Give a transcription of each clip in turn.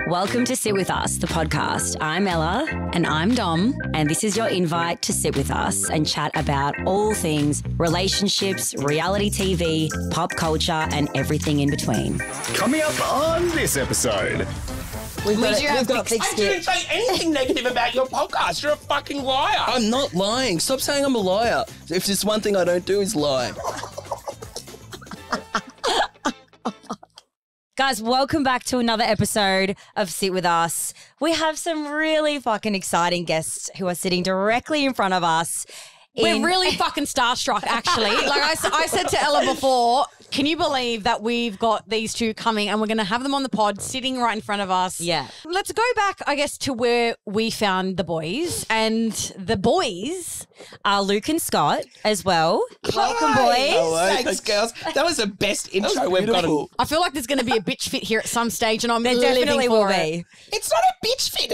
Welcome to Sit With Us, the podcast. I'm Ella. And I'm Dom. And this is your invite to sit with us and chat about all things relationships, reality TV, pop culture, and everything in between. Coming up on this episode. We've got thick I didn't say anything negative about your podcast. You're a fucking liar. I'm not lying. Stop saying I'm a liar. If there's one thing I don't do is lie. Guys, welcome back to another episode of Sit With Us. We have some really fucking exciting guests who are sitting directly in front of us. We're really fucking starstruck, actually. Like I said to Ella before, can you believe that we've got these two coming and we're going to have them on the pod sitting right in front of us? Yeah. Let's go back, I guess, to where we found the boys. And the boys are Luke and Scott as well. Welcome, Hi. boys. Hello. Thanks, girls. That was the best intro we've beautiful. gotten. I feel like there's going to be a bitch fit here at some stage and I'm There living definitely for will it. be. It's not a bitch fit.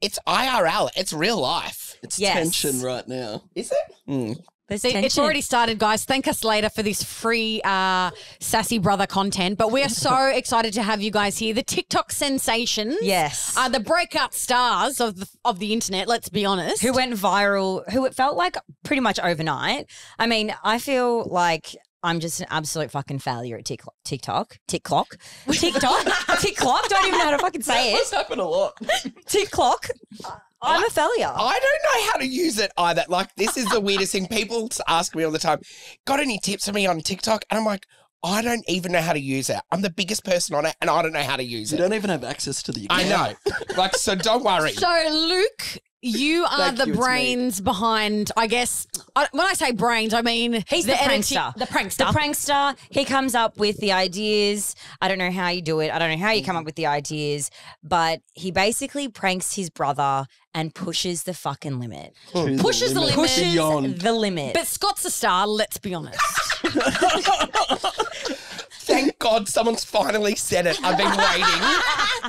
It's IRL. It's real life. It's Yes. tension right now. Is it? There's See, it's tension. already started, guys. Thank us later for this free Sassy Brother content. But we are so excited to have you guys here. The TikTok sensations. Yes. The breakout stars of the internet, let's be honest. Who went viral, who it felt like pretty much overnight. I mean, I feel like I'm just an absolute fucking failure at TikTok. TikTok. Don't even know how to fucking say That's it. happened a lot. TikTok. I'm a failure. I don't know how to use it either. Like, this is the weirdest thing. People ask me all the time, got any tips for me on TikTok? And I'm like, I don't even know how to use it. I'm the biggest person on it and I don't know how to use You it. don't even have access to the account. I know. Like, so don't worry. So, Luke, you are Thank the you, it's me. brains behind, I guess, when I say brains, I mean He's the prankster. The prankster. The prankster. He comes up with the ideas. I don't know how you do it. I don't know how you come up with the ideas, but he basically pranks his brother and pushes the fucking limit. Pushes the limit. Pushes Beyond. the limit. But Scott's a star, let's be honest. Thank God someone's finally said it. I've been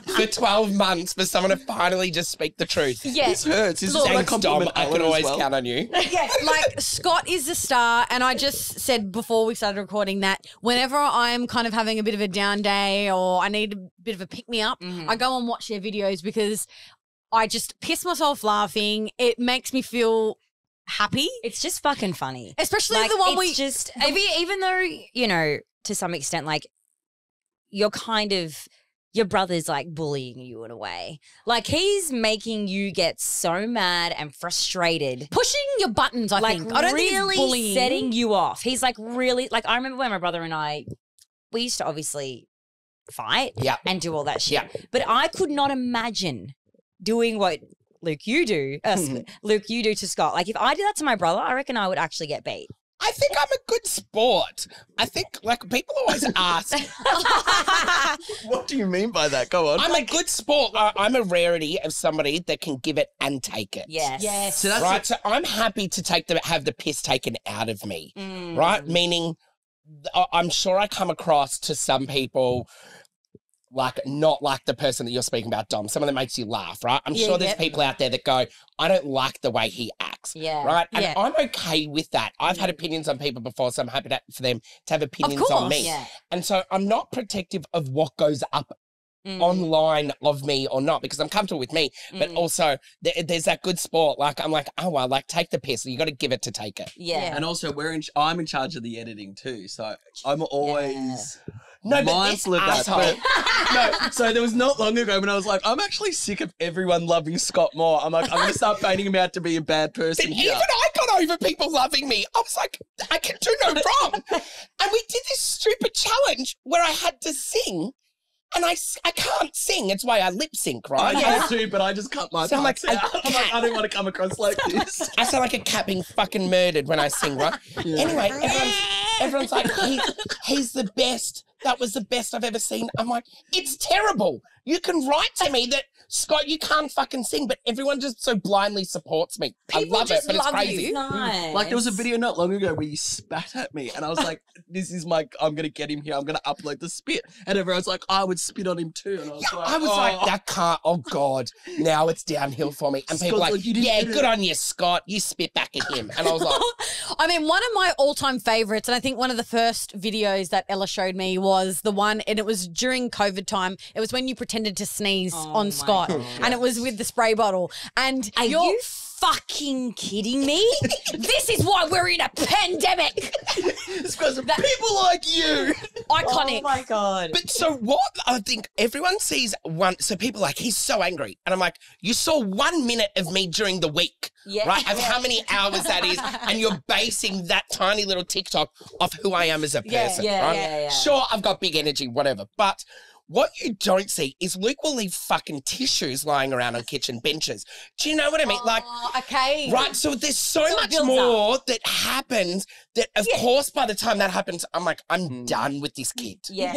waiting for 12 months for someone to finally just speak the truth. Yeah. This hurts. This Look, is like Thanks, Dom. compliment I Ellen can as always well. count on you. Yeah, like Scott is a star, and I just said before we started recording that whenever I'm kind of having a bit of a down day or I need a bit of a pick-me-up, I go and watch their videos because I just piss myself laughing. It makes me feel happy. It's just fucking funny. Especially Like, the one it's we just even though, you know, to some extent, like you're kind of your brother's like bullying you in a way. Like he's making you get so mad and frustrated. pushing your buttons, I Like think. I don't think it's really bullying. setting you off. He's like really like I remember when my brother and we used to obviously fight Yeah. and do all that shit. Yeah. But I could not imagine doing what Luke you do to Scott. Like if I did that to my brother, I reckon I would actually get beat. I think I'm a good sport. I think, like, people always ask, What do you mean by that? Go on. I'm a good sport. I'm a rarity of somebody that can give it and take it. Yes. So that's Right? So I'm happy to have the piss taken out of me, Mm. right? Meaning, I'm sure I come across to some people like not like the person that you're speaking about, Dom. Someone that makes you laugh, right? I'm Yeah, sure there's yep. people out there that go, I don't like the way he acts. Yeah. Right? And Yeah. I'm okay with that. I've had opinions on people before, so I'm happy for them to have opinions course. on me. Yeah. And so I'm not protective of what goes up online of me or not because I'm comfortable with me. But also there's that good sport. Like I'm like, oh well, like take the piss. You got to give it to take it. Yeah. And also, I'm in charge of the editing too, so I'm always No, but this mindful of that. asshole. But, no, so there was not long ago when I was like, I'm actually sick of everyone loving Scott more. I'm like, I'm going to start painting him out to be a bad But person here. even I got over people loving me. I was like, I can do no wrong. And we did this stupid challenge where I had to sing. And I can't sing. It's why I lip sync, right? I have to, but I just cut my So I'm like, parts out. I'm like, I don't want to come across like this. I sound like a cat being fucking murdered when I sing, right? Anyway, everyone's like, he's the best. That was the best I've ever seen. I'm like, it's terrible. You can write to me that, Scott, you can't fucking sing, but everyone just so blindly supports me. People I love it, just but it's love crazy. you. Nice. Like there was a video not long ago where you spat at me and I was like, this is I'm going to get him here. I'm going to upload the spit. And everyone's like, I would spit on him too. And I was like, I was like, that can't, oh God, now it's downhill for me. And people Scott's like, like, you didn't yeah, do it. good on you, Scott. You spit back at him. And I was like, I mean, one of my all-time favourites, and I think one of the first videos that Ella showed me was the one, and it was during COVID time. It was when you pretended to sneeze Oh on my Scott, God. and it was with the spray bottle. And Are you fucking kidding me? this is why we're in a pandemic. It's because of people like you. Iconic. Oh my God. But so what? I think everyone sees one. So people are like, he's so angry. And I'm like, you saw 1 minute of me during the week, Yeah. right? Of how many hours that is. And you're basing that tiny little TikTok off who I am as a person, right? Yeah. Sure, I've got big energy, whatever. But what you don't see is Luke will leave fucking tissues lying around on kitchen benches. Do you know what I mean? Like, Okay. right, so there's so it much builds more that happens that, of course, by the time that happens, I'm like, I'm done with this kid. Yeah.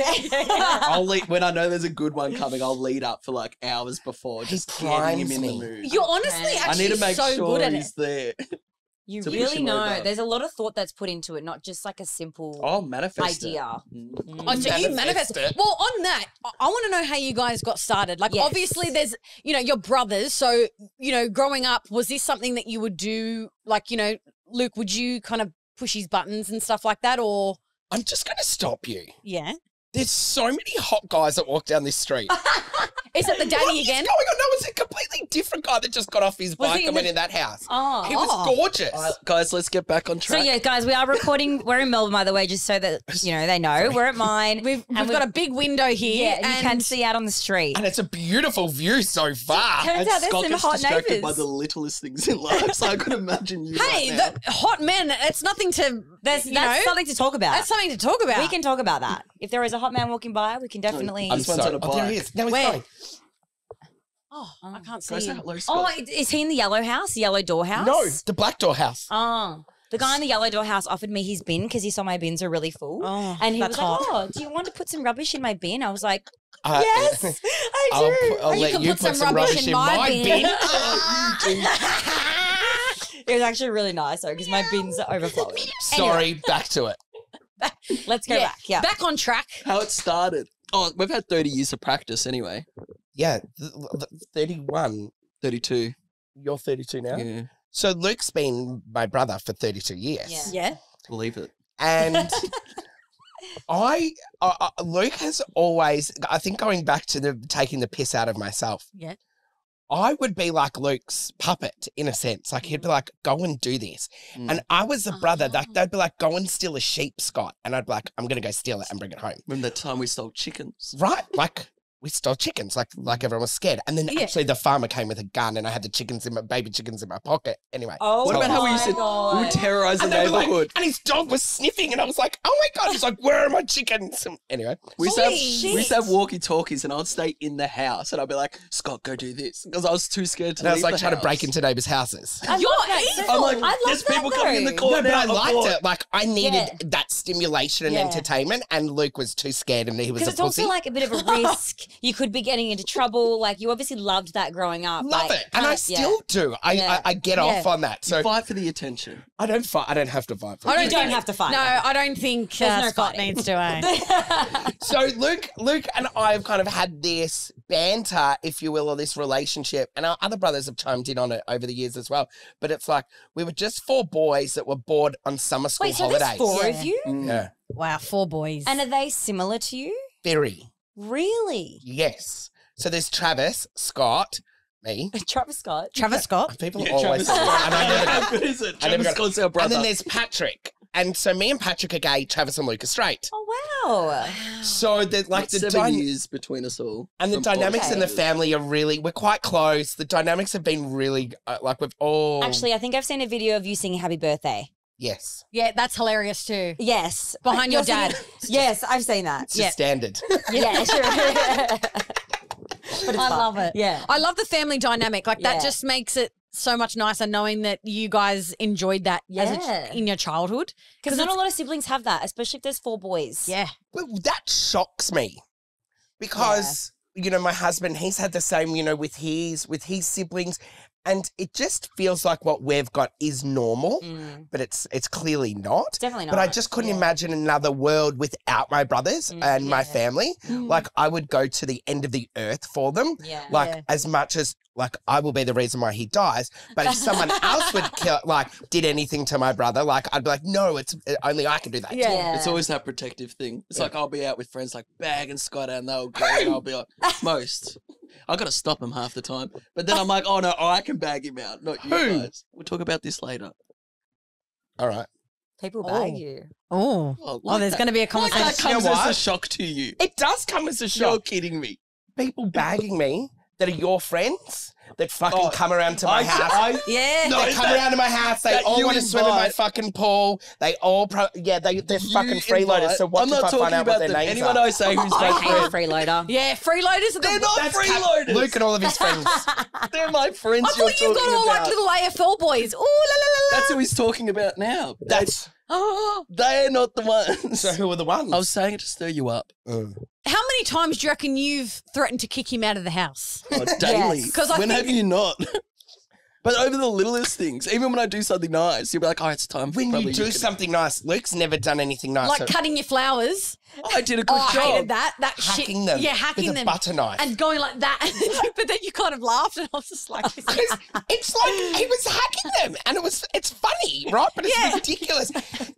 I'll lead, when I know there's a good one coming, I'll lead up for like hours before, just getting him primes in the me. mood. You're honestly Okay. I actually need to make so sure good at he's it. there. You To push really him know. over. There's a lot of thought that's put into it, not just like a simple Oh, manifest it. idea. Oh, so you manifest. Manifest it. Well, on that, I want to know how you guys got started. Like, Yes. obviously, there's, your brothers. So, growing up, was this something that you would do? Like, Luke, would you kind of push his buttons and stuff like that? Or, I'm just going to stop you. yeah. There's so many hot guys that walk down this street. Is it the What daddy is again? going on? No, it's a completely different guy that just got off his Was bike he and in went the- in that house. Oh. He was gorgeous. All right, guys, let's get back on So track. yeah, guys, we are recording. We're in Melbourne, by the way, just so that they know we're at mine. We've got a big window here. yeah, you can see out on the street. And it's a beautiful view so far. Turns And out there's Scott some gets hot distracted neighbours. by the littlest things in life, so I could imagine you. Hey, right now. the hot men, it's nothing to, That's something to talk about. That's something to talk about. We can talk about that. If there is a hot man walking by, we can definitely. I'm This one's on a there he bike. is. No, he's Where? going. Oh, I can't see Go say him. hello, Oh, Scott. is he in the yellow house, the yellow door house? No, the black door house. Oh. The guy in the yellow door house offered me his bin because he saw my bins are really full. Oh, and he was that's like, hot. oh, do you want to put some rubbish in my bin? I was like, Uh, yes, I do. I'll You let can you put some rubbish in my bin. It was actually really nice though because my bins are overflowing. Sorry, back to it. Let's go back. Yeah. Back on track. How it started. Oh, we've had 30 years of practice anyway. Yeah, 31. 32. You're 32 now? Yeah, So Luke's been my brother for 32 years. Yeah. Yeah. believe it. And Luke has always, I think going back to taking the piss out of myself, Yeah. I would be like Luke's puppet in a sense. Like he'd be like, go and do this. Mm. And I was the brother, like they'd be like, go and steal a sheep, Scott. And I'd be like, I'm going to go steal it and bring it home. Remember that time we stole chickens? Right? Like we stole chickens, like everyone was scared. And then Yeah. actually the farmer came with a gun and I had the baby chickens in my pocket. Anyway. Oh, What about how we my used to God. we would terrorize the And, they were like- neighborhood? and his dog was sniffing and I was like, oh my God. He's like, where are my chickens? And anyway. We used, to have, Holy we used to have shit. walkie-talkies and I'd stay in the house and I'd be like, Scott, go do this. Because I was too scared to And I was leave like the trying to house. break into neighbours' houses. I You're love that evil. so I'm like, I love there's that people coming in the though. corner. No, but I now, liked abort. it. Like I needed Yeah. that stimulation and Yeah. entertainment, and Luke was too scared, and he was Because a it's also pussy. like a bit of a risk. You could be getting into trouble. Like you obviously loved that growing up. Love like, it, and I yeah. still do. Yeah. I get Yeah. off on that. So Fight for the attention. I don't fight. I don't have to fight for I it. You don't have to fight. No, I don't think There's no Scott fighting. needs to. Eh? So Luke and I have kind of had this banter, if you will, or this relationship, and our other brothers have chimed in on it over the years as well. But it's like we were just 4 boys that were bored on summer school Wait, so holidays. there's 4 of Yeah. you? Yeah, Wow, 4 boys. And are they similar to you? very Really? yes. So there's Travis, Scott, me. Travis Scott. Travis Scott. People Yeah, always Travis say that, and I never How good is it? I never Travis got- Scott's our brother. And then there's Patrick. And so me and Patrick are gay, Travis and Luke are straight. Oh wow. So the like the 7 years between us all. and the From dynamics in the boys. family are really, we're quite close. The dynamics have been really, like we've all. Actually, I think I've seen a video of you singing Happy Birthday. Yes. Yeah, that's hilarious too. Yes. Behind your You're singing- dad. Yes, I've seen that. It's just standard. Yeah, sure. But it's I fun. love it. Yeah. I love the family dynamic. Like that Yeah. just makes it so much nicer knowing that you guys enjoyed that Yeah. in your childhood. Because not a lot of siblings have that, especially if there's 4 boys. Yeah. Well, that shocks me because, you know, my husband, he's had the same, you know, with his siblings. And it just feels like what we've got is normal, but it's clearly not. Definitely not. But I just couldn't imagine another world without my brothers and my family. Like, I would go to the end of the earth for them. Yeah. Like, as much as, like, I will be the reason why he dies. But if someone else would kill, like, did anything to my brother, like, I'd be like, no, it's only I can do that. Yeah. It's always that protective thing. It's like I'll be out with friends like Bag and Scott and they'll go and I'll be like, most. I got to stop him half the time. But then I'm like, oh, no, I can bag him out, not you guys. We'll talk about this later. All right. People bag you. Oh, there's going to be a conversation. That comes as a shock to you. It does come as a shock. You're kidding me. People bagging me that are your friends that fucking come around to my house. Yeah. They come around to my house. They all want to swim in my fucking pool. They all, they're fucking freeloaders. So what if I find out what their names anyone are? I say who's I my hate a friend. freeloader. Yeah, freeloaders are They're not freeloaders. Luke and all of his friends. They're my friends. I thought you've got all like little AFL boys. Ooh, la la la. That's who he's talking about now. Oh. They're not the ones. So who are the ones? I was saying it to stir you up. How many times do you reckon you've threatened to kick him out of the house? Oh, daily. Yes. 'Cause I when think- have you not? But over the littlest things, even when I do something nice, you'll be like, oh, it's time. When probably you do can- something nice, Luke's never done anything nice. Like so cutting your flowers. Oh, I did a good I job. hated that. That hacking shit. them Yeah, hacking with a them. butter knife. And going like that. But then you kind of laughed and I was just like, It's like he was hacking them, and it's funny, right? But it's ridiculous.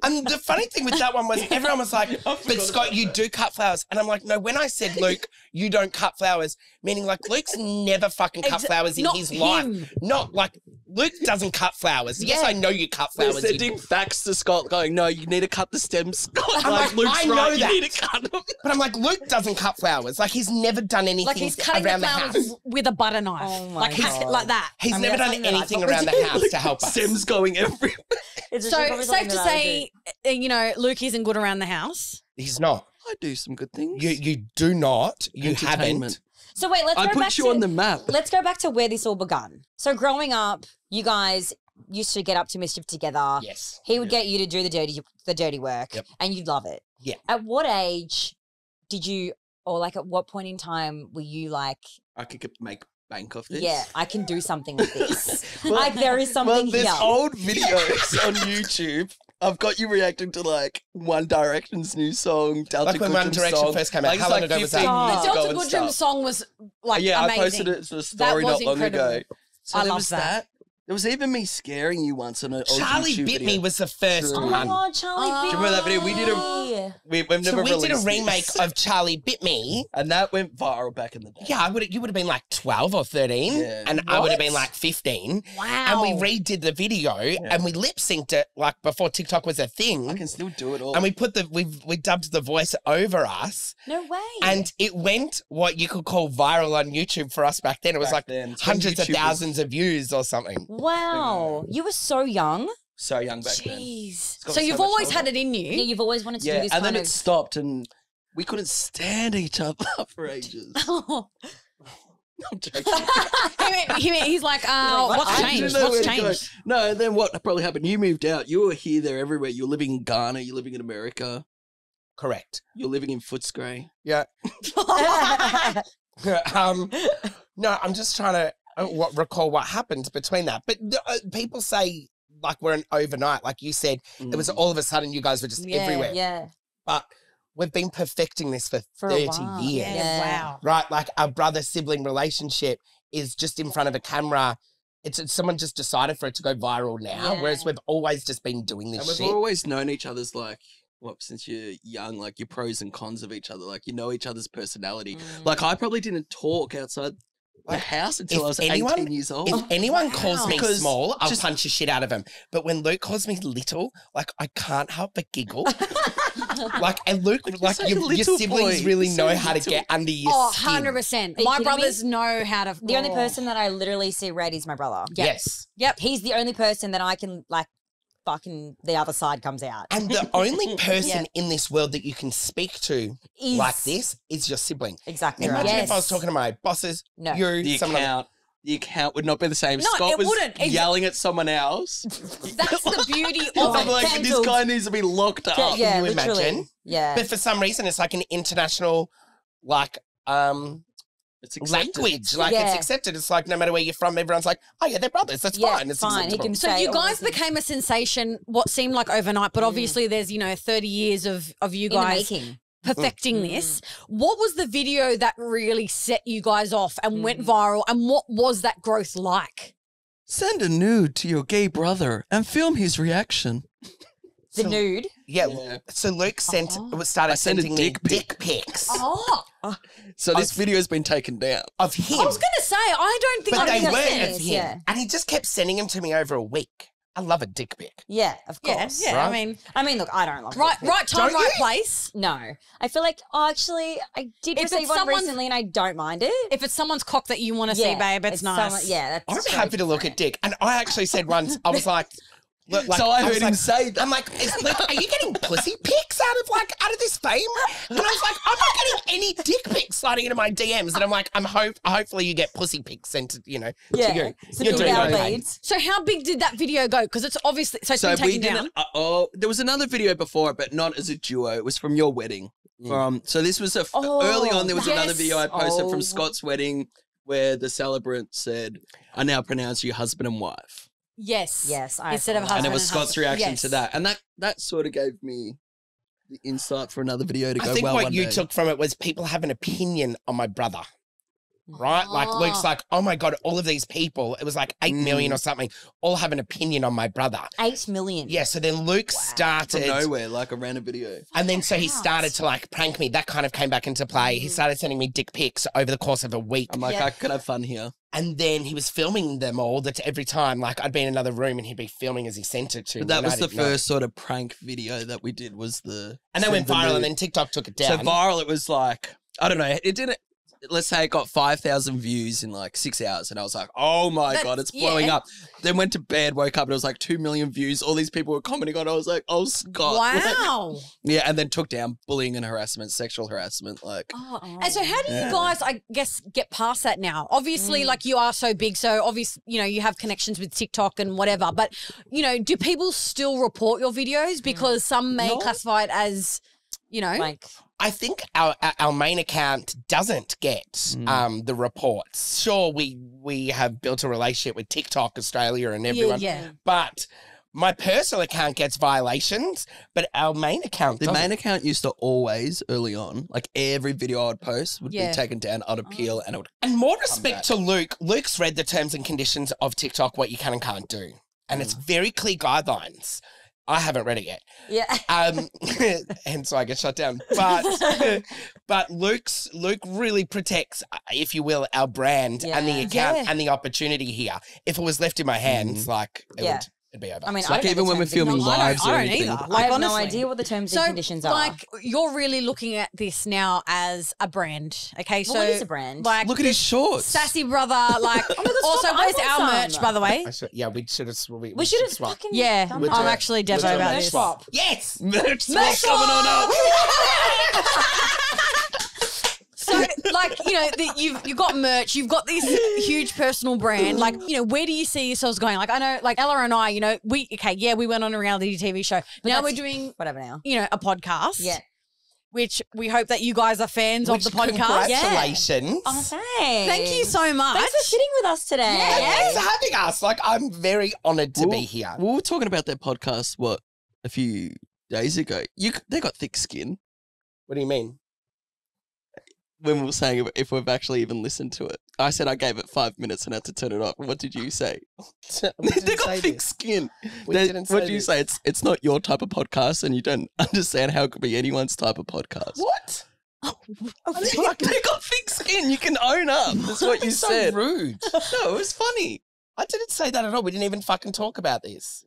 And the funny thing with that one was everyone was like, "But Scott, you do cut flowers," and I'm like, "No." When I said, "Luke, you don't cut flowers," meaning like Luke's never fucking cut flowers in not his him. life. Not like Luke doesn't cut flowers. Yes, I know you cut They're flowers. sending facts to Scott going, no, you need to cut the stems, Scott. I'm Like, like, Luke's I know right, that. you need to cut them. But I'm like, Luke doesn't cut flowers. Like he's never done anything like he's cutting the around the flowers house. with a butter knife. Oh my like, God. like that. He's I mean, never that's done something that I anything probably around the house to help us. Stems going everywhere. It's So probably safe something to that I would say, you know, Luke isn't good around the house. He's not. I do some good things. You do not. You haven't. Entertainment. So wait, let's I go back put you to on the map. let's go back to where this all begun. So growing up, you guys used to get up to mischief together. Yes. He would get you to do the dirty work, Yep. and you'd love it. Yeah. At what age did you, or like at what point in time were you like, I could make bank off this. yeah, I can do something with this. Like there is something Well, there's here. old videos on YouTube. I've got you reacting to like One Direction's new song, Delta Like when One Goodrum's Direction song. first came out. Like, How it's long like ago was that? 15 Oh. years The ago Delta and Goodrum stuff. song was like Yeah, amazing. I posted it to a That story was not long incredible. ago. So I there love was that. There was even me scaring you once on a old Charlie YouTube Bit video. Me was the first True. Oh my one. God, Charlie Oh. Bit Do you remember that video? We did Me. We've So never we did a released remake this. of Charlie Bit Me. And that went viral back in the day. Yeah, you would have been like 12 or 13, Yeah. and I would have been What? like 15. Wow. And we redid the video, and we lip synced it like before TikTok was a I thing. can still do it all. And we put we dubbed the voice over us, No way. and it went what you could call viral on YouTube for us back then. It was Back like then. It's when hundreds of YouTube was thousands of views or something. wow, you were so young. so young back then. Jeez. got So so you've much always older. had it in you. Yeah, you've always wanted to do Yeah, this and then kind it of. stopped and we couldn't stand each other for ages. I'm joking. He's like, what? what's I changed? didn't know What's where to go. changed? No, and then what probably happened? You moved out. You were here, there, everywhere. You're living in Ghana. You're living in America. Correct. You're living in Footscray. Yeah. No, I'm just trying to recall what happened between that. But people say like we're an overnight, like you said, it was all of a sudden you guys were just everywhere. Yeah. But we've been perfecting this for For a 30 while. years. Yeah. Wow. Right? Like our brother-sibling relationship is just in front of a camera. It's someone just decided for it to go viral now, Yeah. whereas we've always just been doing And this we've shit. always known each other's like, what, since you're young, like your pros and cons of each other. Like you know each other's personality. Like I probably didn't talk outside the Like, house until if I was anyone- 18 years old. If anyone calls me Because small, I'll just- punch the shit out of him. But when Luke calls me little, like I can't help but giggle. Like, and Luke, like such a your little siblings boy. really You're so know how to little. get under your Oh, skin. 100%. you My kidding brothers know how to. The only person that I literally see red is my brother. Yes. Yep. He's the only person that I can like fucking the other side comes out. And the only person in this world that you can speak to Is- like this is your sibling. Exactly Imagine right. if I was talking to my bosses, No. you, the someone else. account would not be the same. No, Scott it was wouldn't. yelling at someone else. That's the beauty of I'm it. like, this cancelled. guy needs to be locked up. Yeah, Can you literally. imagine? Yeah. But for some reason, it's like an international, like, It's accepted. language. Like, it's accepted. It's like, no matter where you're from, everyone's like, oh, yeah, they're brothers. That's fine. It's fine. He acceptable. can So say you all guys these became a sensation what seemed like overnight, but obviously there's, 30 years of you in the guys making. perfecting this. What was the video that really set you guys off and went viral, and what was that growth like? Send a nude to your gay brother and film his reaction. The nude. Yeah. So Luke started sending me dick pics So this video has been taken down. of him. I was going to say, I don't think But I they have weren't seen of this. him. yeah. And he just kept sending them to me over a week. I love a dick pic. Yeah, of Yeah, course. yeah. Right? I mean, Look, I don't love right dick pics. time, Don't right you? place. No. I feel like, actually, I did If it's receive one someone's- recently and I don't mind it. If it's someone's cock that you want to see, babe, it's nice. That's I'm straight happy to look at dick. And I actually said once, I was like, look, like, So I was heard him like- say that. I'm like, are you getting pussy pics out of this fame? And I was like, I'm not getting any dick pics sliding into my DMs. And I'm like, hopefully you get pussy pics sent to, to you. So You're big doing our okay. leads. So how big did that video go? Because it's obviously it's So been we taken down. didn't. There was another video before, but not as a duo. It was from your wedding. So this was early on. There was another yes. video I posted Oh. from Scott's wedding where the celebrant said, "I now pronounce you husband and wife," Yes. Yes, I Instead saw of that. husband and it was and Scott's husband. reaction Yes. to that, and that sort of gave me the insight for another video to go I think well what one you day. took from it was people have an opinion on my brother. Right? Like Luke's like, oh my God, all of these people, it was like 8 million or something, all have an opinion on my brother. 8 million. Yeah, so then Luke from started. nowhere, like a random video. And then so he started to like prank me. That kind of came back into play. He started sending me dick pics over the course of a week. I'm like, I could have fun here. And then he was filming them all every time. Like I'd be in another room and he'd be filming as he sent it to me. But that and I was the didn't know. first sort of prank video that we did. Was the And that went send the viral nude. and then TikTok took it So down. viral, it was like, I don't know, it didn't, let's say it got 5,000 views in like 6 hours. And I was like, oh my That's- God, it's blowing yeah. up. Then went to bed, woke up, and it was like 2 million views. All these people were commenting on it. I was like, oh, Scott. Wow. Yeah, and then took down bullying and harassment, sexual harassment. Like, And so how do you guys, I guess, get past that now? Obviously, like you are so big, so obviously, you have connections with TikTok and whatever. But, do people still report your videos? Because some may classify it as, Like, I think our main account doesn't get the reports. Sure, we have built a relationship with TikTok Australia and everyone. yeah. But my personal account gets violations, but our main account the doesn't. main account used to always, early on, like every video I would post would Yeah. be taken down, I'd appeal, and it would. And more respect to Luke. Luke's read the terms and conditions of TikTok, what you can and can't do. And it's very clear guidelines. I haven't read it yet. yeah. Hence why I get shut down. But Luke really protects, if you will, our brand and the Yeah. account and the opportunity here. If it was left in my hands, it'd be over. I mean, It's like even when we're filming I don't- lives I or don't anything. either. I Like, have honestly. no idea what the terms So, and conditions are. like, you're really looking at this now as a brand, okay? Well, it is a brand. Like, Look at his shorts. Sassy brother, like, God, also, stop, I where's want our some. merch, by the way? We should have. we should have swapped. fucking Yeah, done We'll that. I'm do it. actually We'll devo do a about merch this. swap. Yes. Merch swap coming on up. So, like, you've got merch, you've got this huge personal brand. Like, where do you see yourselves going? Like, I know, like Ella and I, we went on a reality TV show. Now we're doing, Whatever now. a podcast. Yeah. Which we hope that you guys are fans of the podcast. Congratulations. Oh, thanks. Thank you so much. Thanks for sitting with us today. Thanks for having us. Like, I'm very honoured to be here. We were talking about that podcast, a few days ago. They got thick skin. What do you mean? When we were saying if we've actually even listened to it. I said I gave it 5 minutes and had to turn it off. What did you say? We They didn't got say thick this. skin. We didn't What say do you this. say? It's not your type of podcast and you don't understand how it could be anyone's type of podcast. What? They got thick skin. You can own up. That's what you so said. rude. No, it was funny. I didn't say that at all. We didn't even fucking talk about this.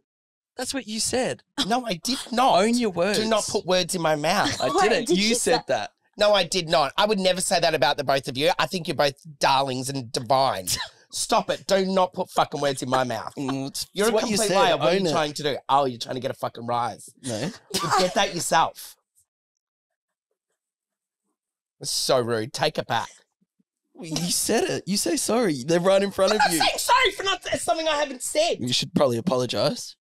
That's what you said. No, I did not. Own your words. Do not put words in my mouth. I Wait, didn't. did You you said say- that. No, I did not. I would never say that about the both of you. I think you're both darlings and divine. Stop it. Do not put fucking words in my mouth. You're a what you complete said. liar. What are Own you it. trying to do? Oh, you're trying to get a fucking rise. No. Get that yourself. It's so rude. Take it back. You said it. You say sorry. They're right in front of I'm you. saying sorry for not something I haven't said. You should probably apologise.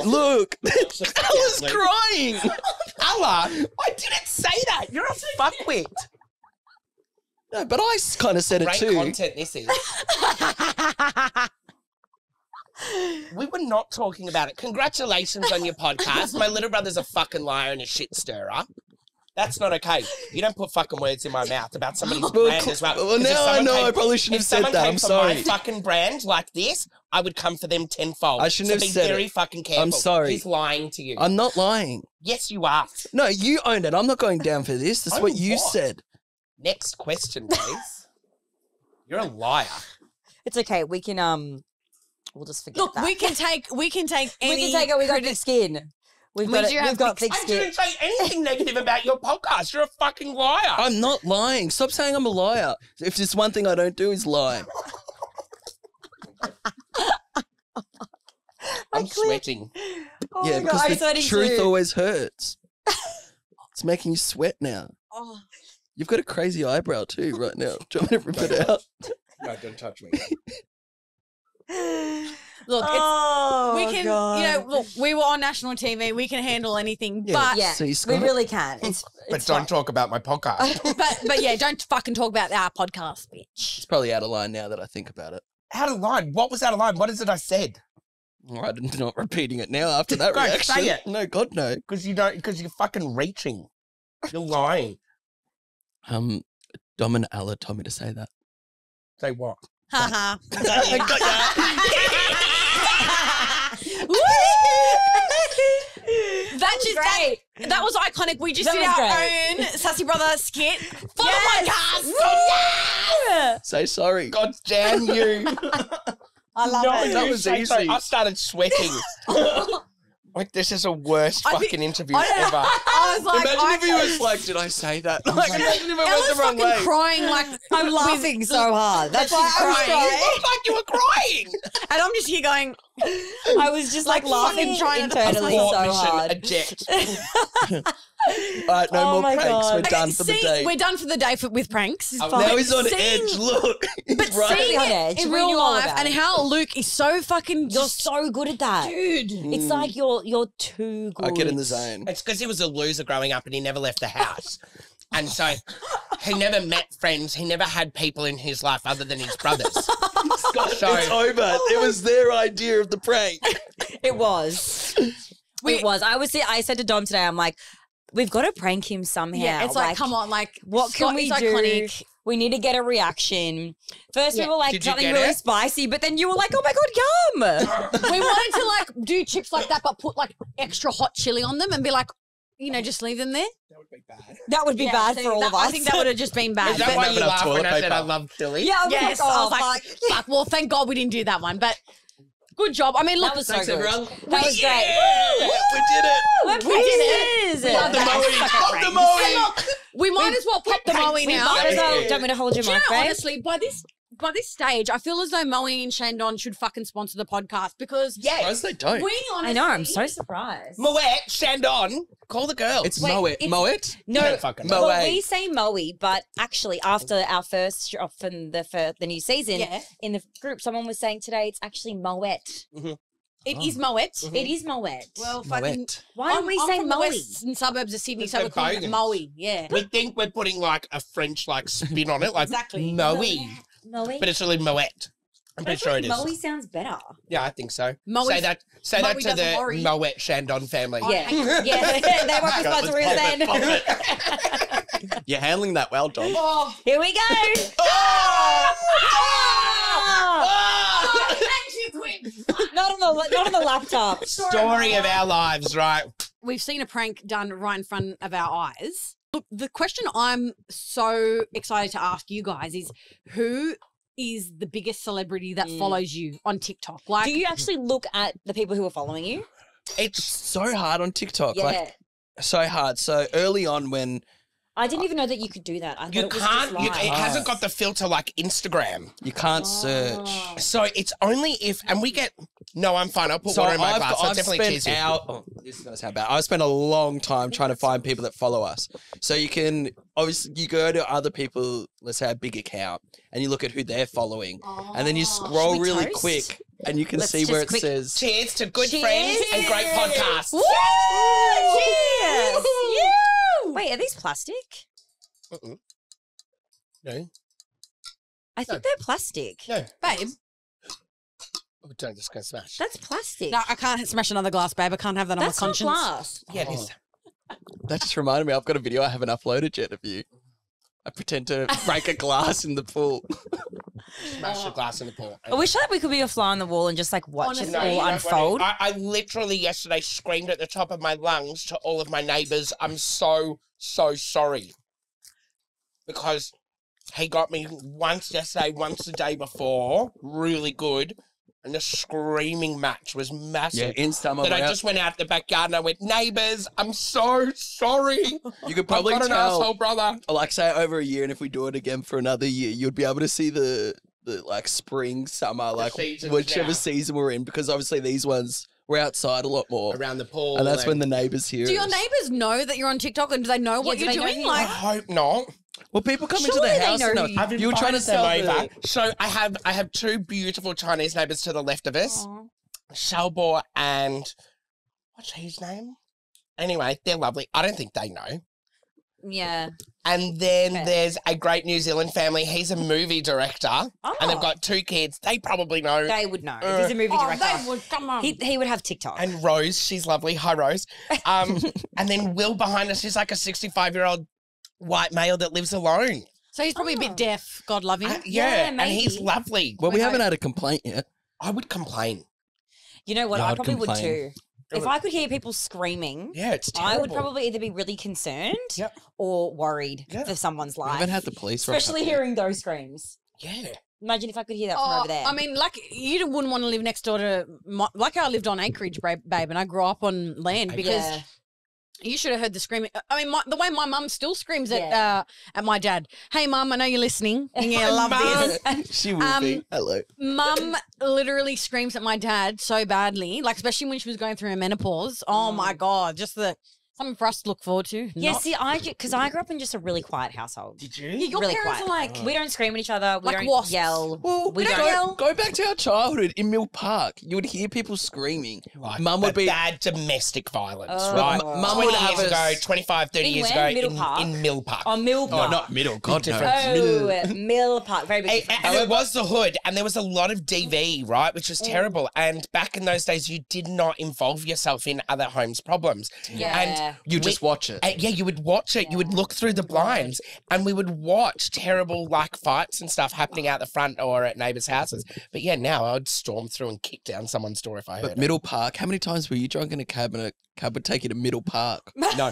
Look, Ella's crying. Ella, I didn't say that. You're a fuckwit. No, but I kind of said it Great too. content this is. We were not talking about it. Congratulations on your podcast. My little brother's a fucking liar and a shit stirrer. That's not okay. You don't put fucking words in my mouth about somebody's brand as well. Well, 'Cause if now I someone know I came- probably shouldn't if have said someone that. came I'm for sorry. my fucking brand like this, I would come for them tenfold. I shouldn't so have said be very it. fucking careful. I'm sorry. He's lying to you. I'm not lying. Yes, you are. No, you owned it. I'm not going down for this. That's Own what you what? said. Next question, please. You're a liar. It's okay. We can we'll just forget Look, that. we can take any. we can take it. We got thick skin. We've got, do have we've got thick thick I skin. didn't say anything negative about your podcast. You're a fucking liar. I'm not lying. Stop saying I'm a liar. If there's one thing I don't do is lie. I'm sweating. Oh Yeah, my God, I'm because the sweating truth too. always hurts. It's making you sweat now. Oh. You've got a crazy eyebrow too right now. Do you want me to rip it out? No, don't touch me. Look, Oh, we can. God. You know, look, we were on national TV. We can handle anything, but yeah, See, we Scott? really can. It's But don't talk about my podcast. but yeah, don't fucking talk about our podcast, bitch. It's probably out of line now that I think about it. Out of line. What was out of line? What is it I said? I'm not repeating it now after that Go, reaction. say it. No, God, no. Because you're fucking reaching. You're lying. Dom and Ella told me to say that. Say what? Haha. That just great. that was iconic. We just That did was our great. own Sassy Brother skit for Yes. the podcast. Yeah. Say sorry. God damn you. I love it. That you was say so. easy. I started sweating. Like, this is the worst I think- fucking interview I don't know. ever. I was like, Imagine if he was like, did I say that? Like, imagine if it Ella's went the wrong fucking way. crying like I'm laughing so hard. That's why I was crying. crying. You looked like you were crying. and I'm just here going, I was just like, Like laughing fucking trying to- internally so Abort mission, hard. eject. All right, no Oh more my pranks. God. We're Okay, done for the day. we're done for the day with pranks. It's Now fine. he's on Seeing- edge. Look. But Right. seeing on it edge. in We real knew all life about and it. how Luke is so fucking You're so good at that. dude. It's like you're too good. I get in the zone. It's because he was a loser growing up and he never left the house. And so he never met friends. He never had people in his life other than his brothers. It's over. It was their idea of the prank. It was. It was. I said to Dom today, I'm like, we've got to prank him somehow. Yeah, it's like, come on, like What Scott can we is do? iconic. We need to get a reaction. First, we were like Did you something get really it? spicy, but then you were like, "Oh my god, yum!" We wanted to like do chips like that, but put like extra hot chili on them and be like, you know, just leave them there. That would be bad. That would be Yeah, bad see, for all that- of us. I think that would have just been bad. Is that But- why Have you enough laughed when toilet I said I paper. love chili? yeah, I was yes, like, I oh, was like, fuck. Well, thank God we didn't do that one, but good job. I mean, look, that was so Thanks, good. everyone. That was great. Yeah, we did it. We're We did it. pieces. Pop the That was Moe. fucking Pop the crazy. Moe. Hey, look, we might as well pop the Moe We now. might as well. Yeah. Do you want me to hold your Do you mic, know, babe? honestly, by this stage, I feel as though Moe and Shandon should fucking sponsor the podcast because Suppose they don't. we honestly, I know. I'm so surprised. Moet, Shandon, call the girls. It's Wait, Moet. it's- Moet? No, Don't fucking Moe. well, we say Moe, but actually, after our first drop from the new season, Yeah. in the group, someone was saying today it's actually Moet. it is Moet. It is Moet. Well, fucking. Moet. Why don't we I'm say from Moe? the western suburbs of Sydney, It's so the we call it bogans. Moe. Yeah, We think we're putting like a French like spin on it, like Exactly. Moe, Moe. but it's really Moet. I'm pretty sure it is. Moe sounds better. Yeah, I think so. Moe- Say that Moe to doesn't the worry. Moet Shandon family. Yeah, yeah. They won't be sponsoring us then. You're handling that well, Dom. Oh, Here we go. Not on the laptop. Story of our lives, right? we've seen a prank done right in front of our eyes. Look, the question I'm so excited to ask you guys is who is the biggest celebrity that follows you on TikTok? Like, Do you actually look at the people who are following you? It's so hard on TikTok. Yeah. Like, so hard. So early on when I didn't even know that you could do that. I thought You it was can't. just live. It hasn't got the filter like Instagram. you can't search. Oh. So it's only if, and we get. No, I'm fine. I'll put So water in my I've, glass. I'll I've definitely spent tease you. this is gonna sound bad. I've spent a long time trying to find people that follow us. So you can obviously you go to other people, let's say a big account, and you look at who they're following, and then you scroll Should we really toast? quick, and you can Let's see where it just quick- says. Cheers to good Cheers. friends and great podcasts. Woo! Cheers! Wait, are these plastic? No. I think they're plastic. No. Babe. Oh, don't just go smash. That's plastic. No, I can't smash another glass, babe. I can't have that on That's my not conscience. glass. Yeah, it is. That just reminded me, I've got a video I haven't uploaded yet of you. I pretend to break a glass in the pool. Smash the glass in the pool. I wish that we could be a fly on the wall and just like watch Honestly. it No, you all don't unfold. want it. I literally yesterday screamed at the top of my lungs to all of my neighbours, I'm so sorry. Because he got me once yesterday, once the day before, really good. And the screaming match was massive. Yeah, in summer. That I just went out the backyard and I went, neighbours, I'm so sorry. You could probably I've got an tell, asshole brother. like say over a year, and if we do it again for another year, you'd be able to see the like spring, summer, like seasons whichever now. season we're in, because obviously these ones we're outside a lot more. Around the pool. And that's when the neighbours hear Do your us. neighbours know that you're on TikTok and do they know what do you're they know doing? who I Like, hope not. Well, people come into Surely the they house know and who know. you- You were trying to sell them the... So I have two beautiful Chinese neighbours to the left of us. Shalbor and what's his name? Anyway, they're lovely. I don't think they know. Yeah. And then Okay. there's a great New Zealand family. He's a movie director, and they've Oh. got 2 kids. They probably know. They would know. If he's a movie oh, director. they would come on. He would have TikTok. And Rose, she's lovely. Hi, Rose. And then Will behind us is like a 65-year-old white male that lives alone. So he's probably a bit deaf. God love him. Yeah, and he's maybe. lovely. Well, we Wait, haven't I- had a complaint yet. I would complain. You know what? Yeah, I I'd probably would complain. too. If I could hear people screaming, Yeah, it's terrible. I would probably either be really concerned Yep. or worried Yeah. for someone's We life. haven't had the police rock Especially up yet. hearing those screams. Yeah. Imagine if I could hear that from over there. I mean, like, you wouldn't want to live next door to, like how I lived on acreage, babe, and I grew up on land because yeah. you should have heard the screaming. I mean, the way my mum still screams at my dad. Hey, mum, I know you're listening. You're going to love this. She will be. Hello. Mum literally screams at my dad so badly, like, especially when she was going through her menopause. Oh, my God. Just something for us to look forward to. Yeah, Not- see, because I grew up in just a really quiet household. Did you? Yeah, your really parents quiet. are like, We don't scream at each other. We Like don't wasps. yell. Well, we don't don't yell. Go back to our childhood in Mill Park. You would hear people screaming. Like, Mum would but be... bad domestic violence, Oh. right? Mum 20 would have years us- ago, 25, 30 In years where? ago Middle Park? in Mill Park. Oh, Mill Park. Oh, not middle. God, no. Oh, Mill Park. Very big. And it was the hood, and there was a lot of DV, right, which was terrible. And back in those days, you did not involve yourself in other homes' problems. Yeah. And You just watch it. yeah, you would watch it. You would look through the blinds, and we would watch terrible like fights and stuff happening out the front or at neighbours' houses. But yeah, now I would storm through and kick down someone's door if I heard But it. Middle Park, how many times were you drunk in a cab and a cab would take you to Middle Park? No.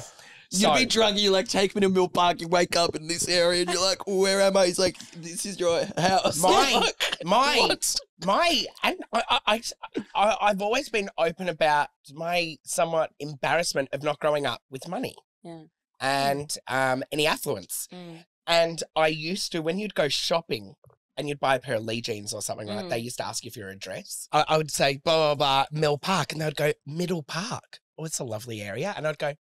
You'd be drunk and you're like, take me to Mill Park. You wake up in this area and you're like, where am I? He's like, this is your house. I've always been open about my somewhat embarrassment of not growing up with money. Yeah. And any affluence. Mm. And I used to, when you'd go shopping and you'd buy a pair of Lee jeans or something like Mm. they used to ask you for your address. I would say, blah, blah, blah, Mill Park. And they would go, Middle Park. Oh, it's a lovely area. And I'd go,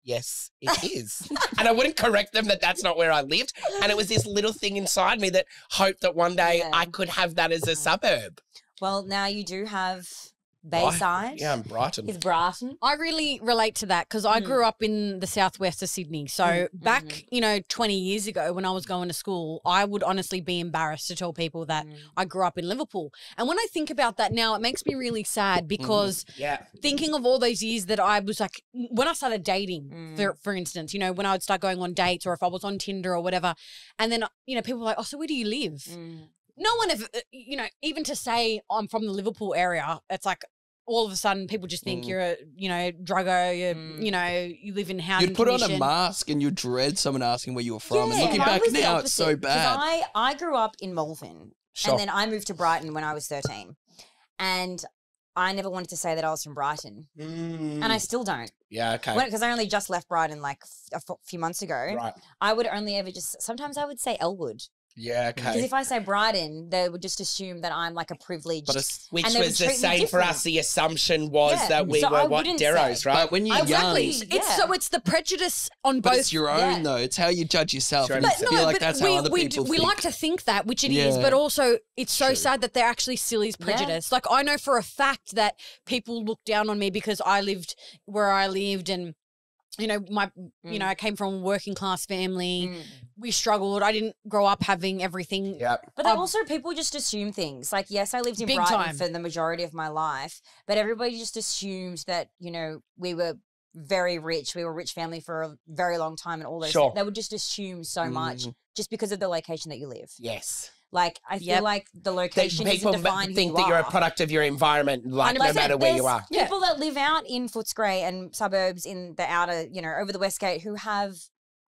yes, it is. And I wouldn't correct them that that's not where I lived. And it was this little thing inside me that hoped that one day Yeah. I could have that as a suburb. Well, now you do have Bayside. Yeah, I'm Brighton. It's Brighton. I really relate to that because I grew up in the southwest of Sydney. So back, 20 years ago when I was going to school, I would honestly be embarrassed to tell people that I grew up in Liverpool. And when I think about that now, it makes me really sad because Yeah. thinking of all those years that I was like, when I started dating, for instance, when I would start going on dates or if I was on Tinder or whatever, and then, people were like, oh, so where do you live? No one ever, even to say I'm from the Liverpool area, it's like, all of a sudden, people just think you're a, druggo, you live in housing You'd put on a condition. mask and you'd dread someone asking where you were from. and Yeah, looking I back was the now, it's so opposite, 'cause bad. I grew up in Malvern, Sure. and then I moved to Brighton when I was 13, and I never wanted to say that I was from Brighton, and I still don't, Yeah, okay. because I only just left Brighton like a few months ago. Right. I would only ever sometimes I would say Elwood, Yeah, because okay. if I say Brighton, they would just assume that I'm like a privileged. But it's, Which and they would was the treat me same for different. us. The assumption was Yeah, that we so were I what, wouldn't Deros, say. right? but when you're Exactly. young, It's the prejudice on but both. it's your own Yeah. though. It's how you judge yourself. Sure. And But you feel like that's how other people we think. like to think that, which it is, Yeah. but also it's so sad that there actually still is Yeah. prejudice. Like I know for a fact that people look down on me because I lived where I lived and you know, I came from a working class family. We struggled. I didn't grow up having everything. Yep. But then also people just assume things. Like, yes, I lived in Big Brighton time. for the majority of my life, but everybody just assumed that, you know, we were very rich. We were a rich family for a very long time and all those Sure. things. They would just assume so much just because of the location that you live. Yes. Like, I feel like the location doesn't People define who think you that you're a are. product of your environment, like, no 100%. matter where you There's are. people that live out in Footscray and suburbs in the outer, you know, over the West Gate who have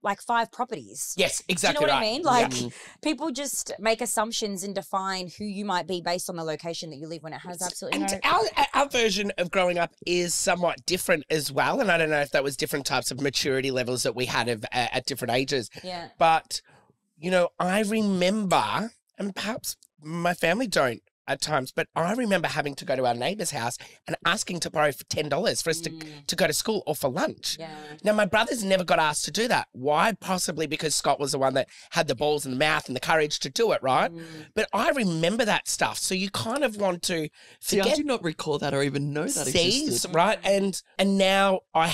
like 5 properties. Yes, Do you exactly know what right. I mean? Like, people just make assumptions and define who you might be based on the location that you live when it has absolutely And no... our version of growing up is somewhat different as well. And I don't know if that was different types of maturity levels that we had at different ages. Yeah. But, you know, I remember, and perhaps my family don't at times, but I remember having to go to our neighbour's house and asking to borrow for $10 for us to go to school or for lunch. Yeah. Now, my brothers never got asked to do that. Why? Possibly because Scott was the one that had the balls in the mouth and the courage to do it, right? But I remember that stuff. So you kind of want to See, I forget do not recall that or even know that sees, existed. right? And now I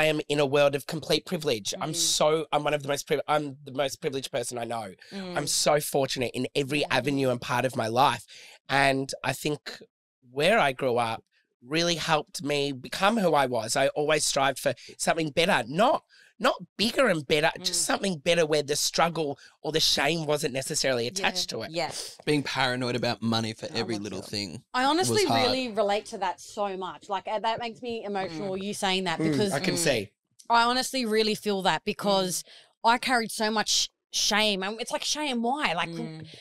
am in a world of complete privilege. I'm one of the most I'm the most privileged person I know. I'm so fortunate in every avenue and part of my life. And I think where I grew up really helped me become who I was. I always strived for something better, not bigger and better, just something better where the struggle or the shame wasn't necessarily attached to it. Yeah. Being paranoid about money for every little thing. I honestly was hard. really relate to that so much. Like, that makes me emotional, you saying that, because I can see. I honestly really feel that, because I carried so much shame. And it's like, shame, why? Like,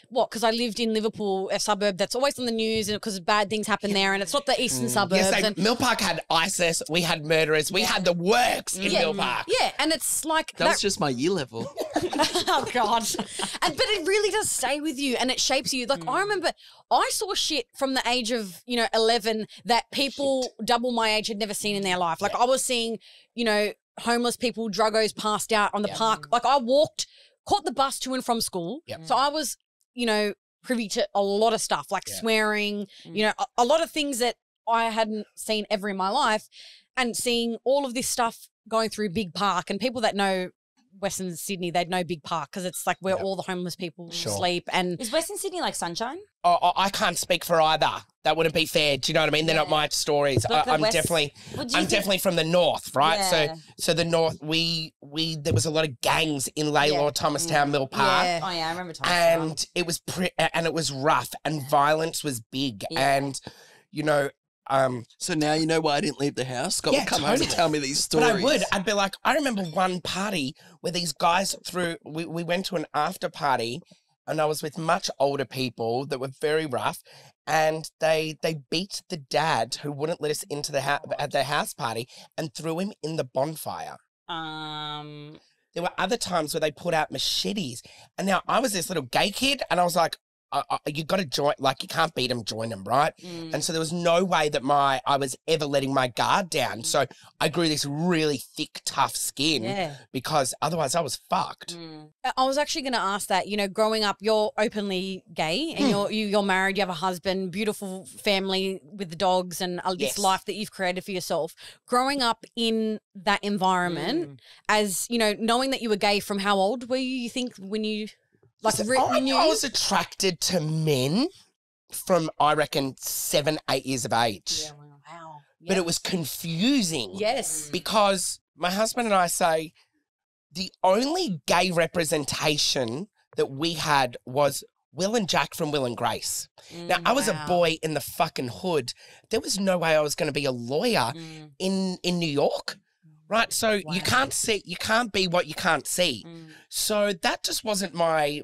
what? Because I lived in Liverpool, a suburb that's always on the news, and because bad things happen there, and it's not the eastern suburbs. Yes, and Mill Park had ISIS, we had murderers, we had the works in Mill Park. yeah, and it's like That was just my year level. oh God. But it really does stay with you, and it shapes you. Like, I remember I saw shit from the age of, 11 that people double my age had never seen in their life. Like, I was seeing, homeless people, druggos passed out on the park. Like, I caught the bus to and from school. Yep. So I was, privy to a lot of stuff, like swearing, a lot of things that I hadn't seen ever in my life, and seeing all of this stuff going through Big Park. And people that know Western Sydney, they'd know Big Park, because it's like where all the homeless people sleep. And Is Western Sydney like Sunshine? Oh, I can't speak for either. That wouldn't be fair. Do you know what I mean? They're not my stories. But the I'm West- definitely, What do you think- definitely from the north, right? Yeah. So the north, there was a lot of gangs in Laylaw, Thomastown, Mill Park. Yeah. Oh, yeah, I remember Thomas. And it was and it was rough, and violence was big, and So now you know why I didn't leave the house. Scott Yeah, would come home and totally. tell me these but stories. I'd be like, I remember one party where these guys we went to an after party, and I was with much older people that were very rough, and they beat the dad who wouldn't let us into the at their house party, and threw him in the bonfire. There were other times where they put out machetes, and now I was this little gay kid, and I was like, you got to join, like, you can't beat them, join them, right? And so there was no way that I was ever letting my guard down. So I grew this really thick, tough skin because otherwise I was fucked. I was actually going to ask that, growing up, you're openly gay, and you're married, you have a husband, beautiful family with the dogs, and this life that you've created for yourself. Growing up in that environment, as, knowing that you were gay, from how old were you think, when you... I was attracted to men from, I reckon, 7, 8 years of age. Yeah, wow. But it was confusing. Yes. Because my husband and I say the only gay representation that we had was Will and Jack from Will and Grace. Now, I was a boy in the fucking hood. There was no way I was going to be a lawyer in New York. Right, so you can't be what you can't see. So that just wasn't my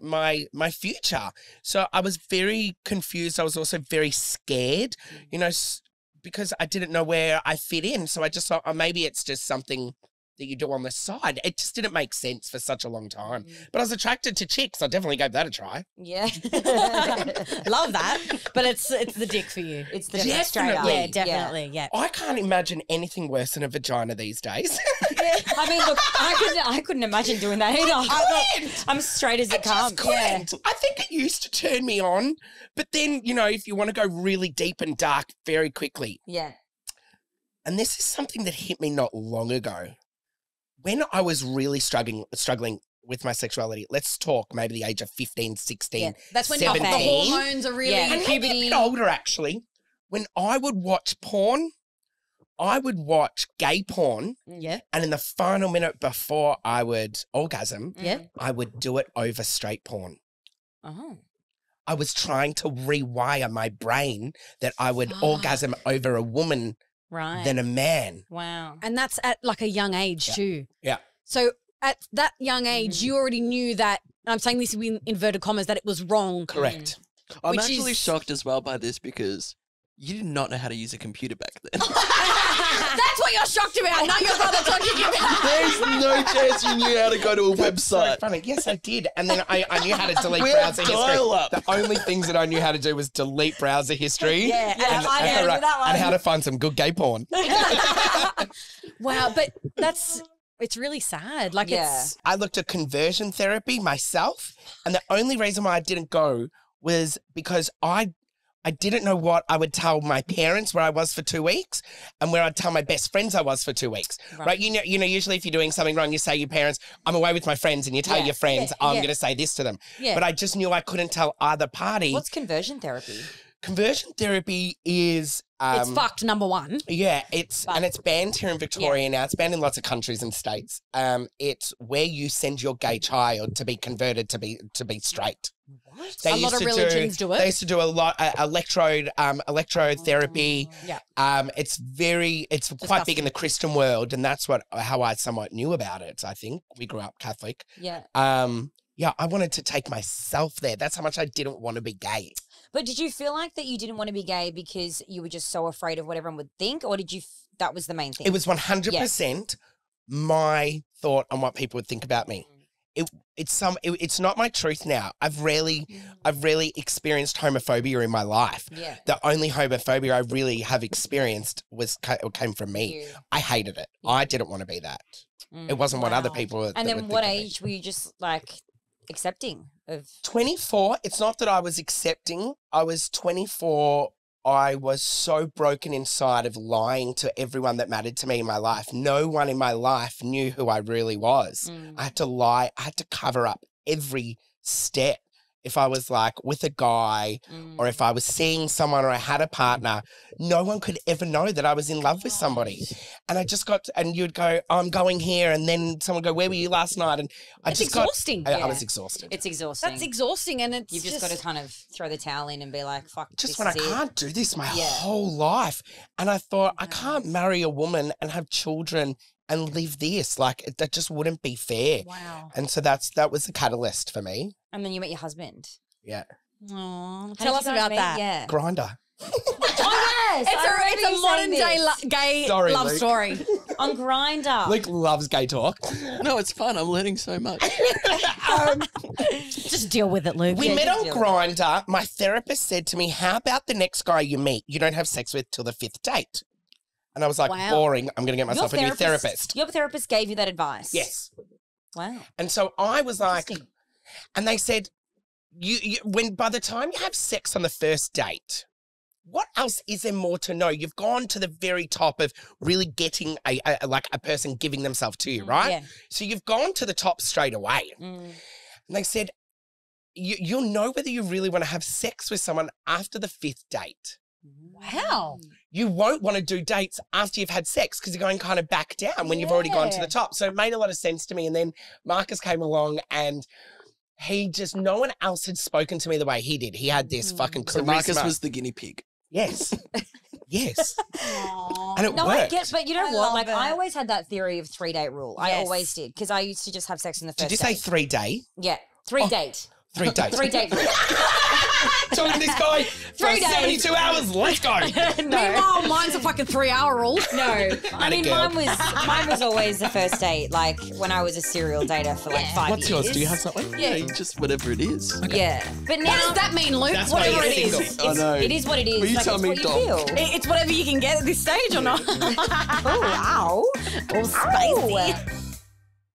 future. So I was very confused. I was also very scared, because I didn't know where I fit in. So I just thought, oh, maybe it's just something that you do on the side. It just didn't make sense for such a long time. But I was attracted to chicks. I definitely gave that a try. Yeah. Love that. But it's the dick for you. It's the Definitely. straight up. Yeah, definitely. Yeah. I can't imagine anything worse than a vagina these days. I mean, look, I couldn't imagine doing that either. I'm straight as it comes. Yeah. I think it used to turn me on, but then, if you want to go really deep and dark very quickly. Yeah. And this is something that hit me not long ago. when I was really struggling with my sexuality, let's talk maybe the age of 15, 16, Yeah. That's when 17. the hormones are really Yeah. And maybe a bit older, actually. When I would watch porn, I would watch gay porn, Yeah. and in the final minute before I would orgasm, Yeah. I would do it over straight porn. Oh. I was trying to rewire my brain that I would orgasm over a woman Right. than a man. Wow. And that's at like a young age too. Yeah. So at that young age, you already knew that, and I'm saying this in inverted commas, that it was wrong. Correct. I'm Which actually is- shocked as well by this because you did not know how to use a computer back then. That's what you're shocked about, not your brother talking about. There's no chance you knew how to go to a So website. funny. Yes, I did. And then I knew how to delete We browser had history. dial-up. The only things that I knew how to do was delete browser history. Yeah, I know how to do that one. And how to find some good gay porn. Wow, but it's really sad. Like Yeah. it's I looked at conversion therapy myself, and the only reason why I didn't go was because I didn't know what I would tell my parents where I was for 2 weeks and where I'd tell my best friends I was for 2 weeks. Right? You know, usually if you're doing something wrong, you say to your parents, I'm away with my friends, and you tell Yeah. your friends, I'm Yeah. going to say this to them. Yeah. But I just knew I couldn't tell either party. What's conversion therapy? Conversion therapy is it's fucked, number one. yeah, it's banned here in Victoria now. It's banned in lots of countries and states. It's where you send your gay child to be converted to be straight. A lot of religions do it. They used to do a lot electrotherapy. Yeah. It's quite big in the Christian world, and that's how I somewhat knew about it. I think we grew up Catholic. Yeah. Yeah, I wanted to take myself there. That's how much I didn't want to be gay. But did you feel like that you didn't want to be gay because you were just so afraid of what everyone would think, or did you? That was the main thing. It was 100% my thought on what people would think about me. It's not my truth now. I've rarely experienced homophobia in my life. Yeah. The only homophobia I really have experienced came from me. You. I hated it. I didn't want to be that. It wasn't what other people were. And that then would what think of me. age were you just like accepting of? 24. It's not that I was accepting. I was 24. I was so broken inside of lying to everyone that mattered to me in my life. No one in my life knew who I really was. I had to lie. I had to cover up every step. If I was like with a guy or if I was seeing someone or I had a partner, no one could ever know that I was in love with somebody. And I just and you'd go, oh, I'm going here. And then someone would go, where were you last night? And It's exhausting. I was exhausted. It's exhausting. That's exhausting, and it's You've just got to kind of throw the towel in and be like, fuck, Just this when I is it. can't do this my whole life. And I thought, I can't marry a woman and have children and live this. Like, that just wouldn't be fair. Wow. And so that was the catalyst for me. And then you met your husband. Yeah. Aw, How tell did us you guys about meet? that. Yeah. Grinder. Oh, yes. It's a modern day gay Sorry, love Luke. story. on Grindr. Luke loves gay talk. No, it's fun. I'm learning so much. Just deal with it, Luke. We Yeah, met just on deal with it. Grindr. My therapist said to me, how about the next guy you meet, you don't have sex with till the 5th date? And I was like, Wow. boring. I'm going to get myself a new therapist. Your therapist gave you that advice. Yes. Wow. And so I was like, Interesting. and they said, when by the time you have sex on the first date, what else is there more to know? You've gone to the very top of really getting a person giving themselves to you, right? Yeah. So you've gone to the top straight away. And they said, you'll know whether you really want to have sex with someone after the 5th date. Wow. You won't want to do dates after you've had sex because you're going kind of back down when you've already gone to the top. So it made a lot of sense to me. And then Marcus came along and no one else had spoken to me the way he did. He had this fucking charisma. So Marcus was the guinea pig. Yes. Yes. And it No, worked. I get, but you know I what? love Like, it. I always had that theory of 3-date rule. I Yes. always did because I used to just have sex in the first Did you say date. 3 day? Yeah, 3-date. 3 dates. 3-date rule. Talking to this guy for 3 days. 72 hours. Let's go. Meanwhile, mine's a fucking 3-hour rule. No, I mean girl. mine was always the first date. Like when I was a serial dater for like 5 What's years. yours? Do you have something? Yeah, just whatever it is. Yeah, but now What does that mean, Luke? That's why Whatever you're it is. single. I know. it is what it is. Will you like, tell it's me, what you Dom? feel. It's whatever you can get at this stage or not. Oh wow, Oh, spicy.